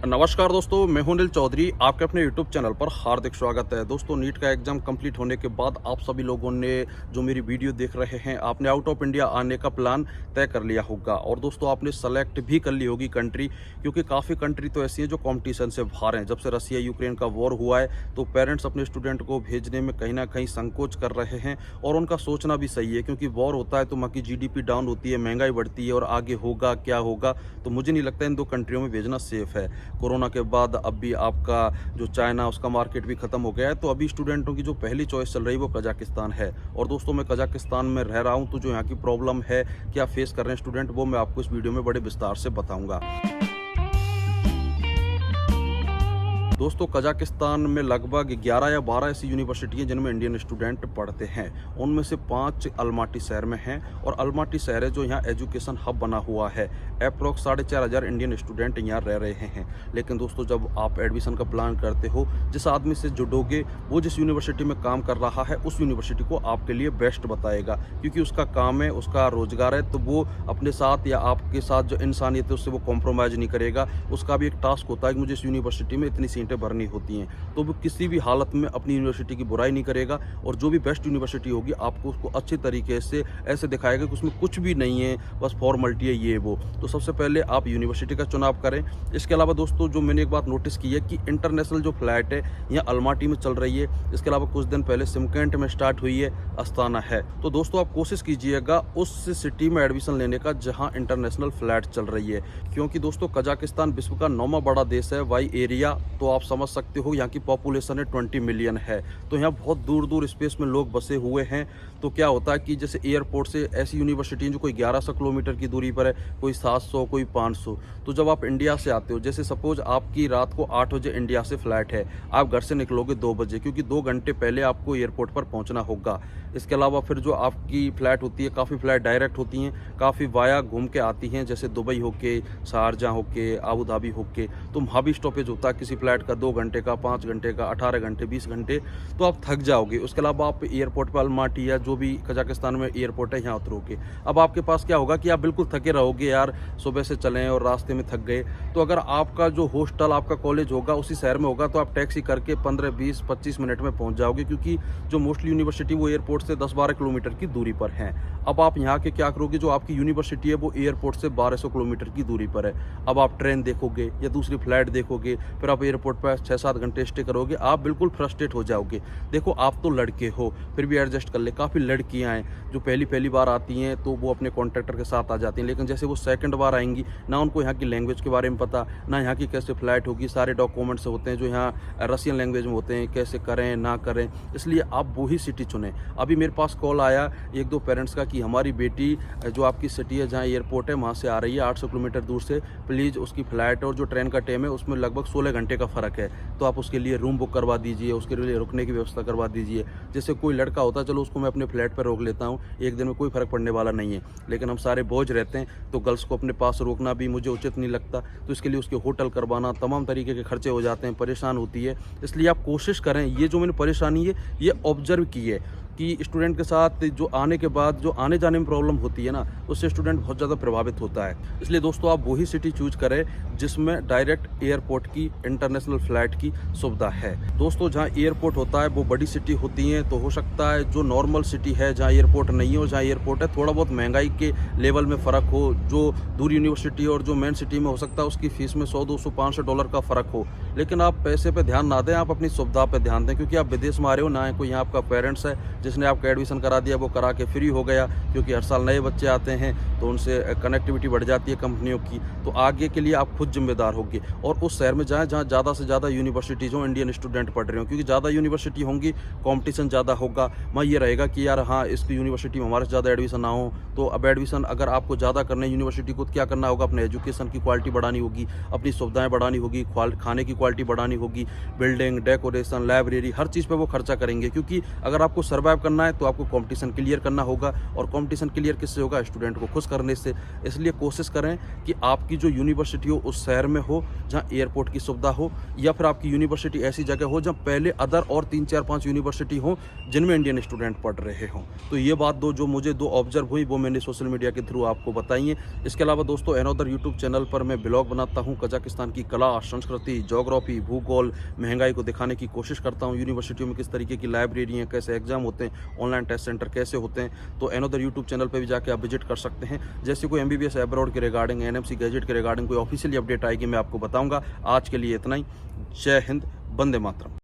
नमस्कार दोस्तों, मैं हूं अनिल चौधरी। आपके अपने यूट्यूब चैनल पर हार्दिक स्वागत है। दोस्तों, नीट का एग्ज़ाम कंप्लीट होने के बाद आप सभी लोगों ने जो मेरी वीडियो देख रहे हैं, आपने आउट ऑफ इंडिया आने का प्लान तय कर लिया होगा और दोस्तों आपने सेलेक्ट भी कर ली होगी कंट्री, क्योंकि काफ़ी कंट्री तो ऐसी हैं जो कंपटीशन से बाहर हैं। जब से रसिया यूक्रेन का वॉर हुआ है तो पेरेंट्स अपने स्टूडेंट को भेजने में कहीं ना कहीं संकोच कर रहे हैं और उनका सोचना भी सही है, क्योंकि वॉर होता है तो वहाँ की जीडीपी डाउन होती है, महंगाई बढ़ती है और आगे होगा क्या होगा। तो मुझे नहीं लगता इन दो कंट्रियों में भेजना सेफ है। कोरोना के बाद अब भी आपका जो चाइना उसका मार्केट भी खत्म हो गया है, तो अभी स्टूडेंटों की जो पहली चॉइस चल रही है वो कजाकिस्तान है। और दोस्तों, मैं कजाकिस्तान में रह रहा हूं, तो जो यहाँ की प्रॉब्लम है, क्या फेस कर रहे हैं स्टूडेंट, वो मैं आपको इस वीडियो में बड़े विस्तार से बताऊंगा। दोस्तों, कजाकिस्तान में लगभग 11 या 12 ऐसी यूनिवर्सिटी हैं जिनमें इंडियन स्टूडेंट पढ़ते हैं। उनमें से 5 अलमाटी शहर में हैं और अलमाटी शहर है जो यहाँ एजुकेशन हब बना हुआ है। अप्रॉक्स 4,500 इंडियन स्टूडेंट यहाँ रह रहे हैं। लेकिन दोस्तों, जब आप एडमिशन का प्लान करते हो, जिस आदमी से जुड़ोगे वो जिस यूनिवर्सिटी में काम कर रहा है उस यूनिवर्सिटी को आपके लिए बेस्ट बताएगा, क्योंकि उसका काम है, उसका रोजगार है, तो वो अपने साथ या आपके साथ जो इंसानियत है उससे वो कॉम्प्रोमाइज़ नहीं करेगा। उसका भी एक टास्क होता है कि मुझे इस यूनिवर्सिटी में इतनी सीटें भरनी होती हैं, तो वो किसी भी हालत में अपनी यूनिवर्सिटी की बुराई नहीं करेगा और जो भी बेस्ट यूनिवर्सिटी होगी आपको उसको अच्छे तरीके से ऐसे दिखाएगा कि उसमें कुछ भी नहीं है, बस फॉर्मेलिटी है ये वो। तो सबसे पहले आप यूनिवर्सिटी का चुनाव करें। इसके अलावा दोस्तों, जो मैंने एक बात नोटिस की है कि इंटरनेशनल जो फ्लाइट है यहाँ अलमाटी में चल रही है। इसके अलावा कुछ दिन पहले सिमकेंट में स्टार्ट हुई है, अस्ताना है। तो दोस्तों, आप कोशिश कीजिएगा उस सिटी में एडमिशन लेने का जहाँ इंटरनेशनल फ्लाइट चल रही है, क्योंकि दोस्तों कजाकिस्तान विश्व का 9वां बड़ा देश है बाई एरिया। तो आप समझ सकते हो यहाँ की पॉपुलेशन है 20 मिलियन है, तो यहाँ बहुत दूर दूर स्पेस में लोग बसे हुए हैं। तो क्या होता है कि जैसे एयरपोर्ट से ऐसी यूनिवर्सिटी जो कोई 1100 किलोमीटर की दूरी पर है, कोई 700, कोई 500। तो जब आप इंडिया से आते हो, जैसे सपोज आपकी रात को 8 बजे इंडिया से फ्लाइट है, आप घर से निकलोगे 2 बजे, क्योंकि 2 घंटे पहले आपको एयरपोर्ट पर पहुँचना होगा। इसके अलावा फिर जो आपकी फ़्लाइट होती है, काफ़ी फ़्लाइट डायरेक्ट होती हैं, काफ़ी वाया घूम के आती हैं, जैसे दुबई होके, शारजाह होके, आबू धाबी होके। तो वहाँ भी स्टॉपेज होता है किसी फ़्लाइट का 2 घंटे का, 5 घंटे का, 18 घंटे, 20 घंटे, तो आप थक जाओगे। उसके अलावा आप एयरपोर्ट पर अलमाटी या जो भी कजाकिस्तान में एयरपोर्ट है यहाँ उतरोगे। अब आपके पास क्या होगा कि आप बिल्कुल थके रहोगे, यार सुबह से चलें और रास्ते में थक गए। तो अगर आपका जो हॉस्टल, आपका कॉलेज होगा उसी शहर में होगा, तो आप टैक्सी करके 15, 20, 25 मिनट में पहुँच जाओगे, क्योंकि जो मोस्टली यूनिवर्सिटी वो एयरपोर्ट से 10-12 किलोमीटर की दूरी पर हैं। अब आप यहाँ के क्या करोगे, जो आपकी यूनिवर्सिटी है वो एयरपोर्ट से 1200 किलोमीटर की दूरी पर है। अब आप ट्रेन देखोगे या दूसरी फ्लाइट देखोगे, फिर आप एयरपोर्ट पर 6-7 घंटे स्टे करोगे, आप बिल्कुल फ्रस्ट्रेट हो जाओगे। देखो, आप तो लड़के हो, फिर भी एडजस्ट कर ले। काफ़ी लड़कियाँ हैं जो पहली बार आती हैं तो वो अपने कॉन्ट्रैक्टर के साथ आ जाती हैं, लेकिन जैसे वो सेकंड बार आएंगी, ना उनको यहाँ की लैंग्वेज के बारे में पता, ना यहाँ की कैसे फ्लाइट होगी, सारे डॉक्यूमेंट्स होते हैं जो यहाँ रशियन लैंग्वेज में होते हैं, कैसे करें ना करें, इसलिए आप वही सिटी चुनें। अभी मेरे पास कॉल आया 1-2 पेरेंट्स का कि हमारी बेटी जो आपकी सिटी है जहाँ एयरपोर्ट है वहाँ से आ रही है 800 किलोमीटर दूर से, प्लीज़ उसकी फ़्लाइट और जो ट्रेन का टाइम है उसमें लगभग 16 घंटे का फ़र्क है, तो आप उसके लिए रूम बुक करवा दीजिए, उसके लिए रुकने की व्यवस्था करवा दीजिए। जैसे कोई लड़का होता, चलो उसको मैं अपने फ्लैट पर रोक लेता हूँ, एक दिन में कोई फ़र्क पड़ने वाला नहीं है, लेकिन हम सारे बोझ रहते हैं, तो गर्ल्स को अपने पास रोकना भी मुझे उचित नहीं लगता। तो इसके लिए उसके होटल करवाना, तमाम तरीके के खर्चे हो जाते हैं, परेशान होती है। इसलिए आप कोशिश करें, ये जो मैंने परेशानी है ये ऑब्जर्व की है कि स्टूडेंट के साथ जो आने के बाद जो आने जाने में प्रॉब्लम होती है ना, उससे स्टूडेंट बहुत ज़्यादा प्रभावित होता है। इसलिए दोस्तों, आप वही सिटी चूज करें जिसमें डायरेक्ट एयरपोर्ट की, इंटरनेशनल फ़्लाइट की सुविधा है। दोस्तों, जहाँ एयरपोर्ट होता है वो बड़ी सिटी होती हैं, तो हो सकता है जो नॉर्मल सिटी है जहाँ एयरपोर्ट नहीं हो, जहाँ एयरपोर्ट है, थोड़ा बहुत महंगाई के लेवल में फ़र्क हो। जो दूर यूनिवर्सिटी और जो मेन सिटी में हो सकता है उसकी फ़ीस में $100, $200, $500 का फ़र्क हो, लेकिन आप पैसे पे ध्यान ना दें, आप अपनी सुविधा पे ध्यान दें, क्योंकि आप विदेश में आ रहे हो, ना है कोई यहाँ आपका पेरेंट्स है जिसने आपका एडमिशन करा दिया, वो करा के फ्री हो गया, क्योंकि हर साल नए बच्चे आते हैं तो उनसे कनेक्टिविटी बढ़ जाती है कंपनियों की। तो आगे के लिए आप खुद जिम्मेदार होंगे और उस शहर में जाएँ जहाँ ज़्यादा से ज़्यादा यूनिवर्सिटीज़ हों, इंडियन स्टूडेंट पढ़ रहे हो, क्योंकि ज़्यादा यूनिवर्सिटी होंगी, कॉम्पिटिशन ज़्यादा होगा। वहाँ ये रहेगा कि यार हाँ, इसकी यूनिवर्सिटी में हमारे से ज़्यादा एडमिशन ना हो। तो अब एडमिशन अगर आपको ज़्यादा करना है यूनिवर्सिटी को, तो क्या करना होगा, अपने एजुकेशन की क्वालिटी बढ़ानी होगी, अपनी सुविधाएँ बढ़ानी होगी, खाने की क्वालिटी बढ़ानी होगी, बिल्डिंग, डेकोरेशन, लाइब्रेरी, हर चीज़ पे वो खर्चा करेंगे, क्योंकि अगर आपको सर्वाइव सर्वाइव करना है तो आपको कंपटीशन क्लियर करना होगा, और कंपटीशन क्लियर किससे होगा? स्टूडेंट को खुश करने से। इसलिए कोशिश करें कि आपकी जो यूनिवर्सिटी हो उस शहर में हो जहाँ एयरपोर्ट की सुविधा हो, या फिर आपकी यूनिवर्सिटी ऐसी जगह हो जहाँ पहले अदर और 3, 4, 5 यूनिवर्सिटी हो जिनमें इंडियन स्टूडेंट पढ़ रहे हों। तो ये बात जो मुझे 2 ऑब्जर्व हुई वो मैंने सोशल मीडिया के थ्रू आपको बताई है। इसके अलावा दोस्तों अनदर यूट्यूब चैनल पर मैं ब्लॉग बनाता हूँ, कजाकिस्तान की कला, संस्कृति, ज्योग्राफी, भूगोल, महंगाई को दिखाने की कोशिश करता हूँ। यूनिवर्सिटियों में किस तरीके की लाइब्रेरी हैं, कैसे एग्जाम होते हैं, ऑनलाइन टेस्ट सेंटर कैसे होते हैं। तो अनदर यूट्यूब चैनल पर भी जाके आप विजिट कर सकते हैं। जैसे कोई MBBS अब्रॉड के रिगार्डिंग, NMC गैजेट के रिगार्डिंग कोई ऑफिशियली अपडेट आएगी मैं आपको बताऊंगा। आज के लिए इतना ही। जय हिंद, वंदे मातरम।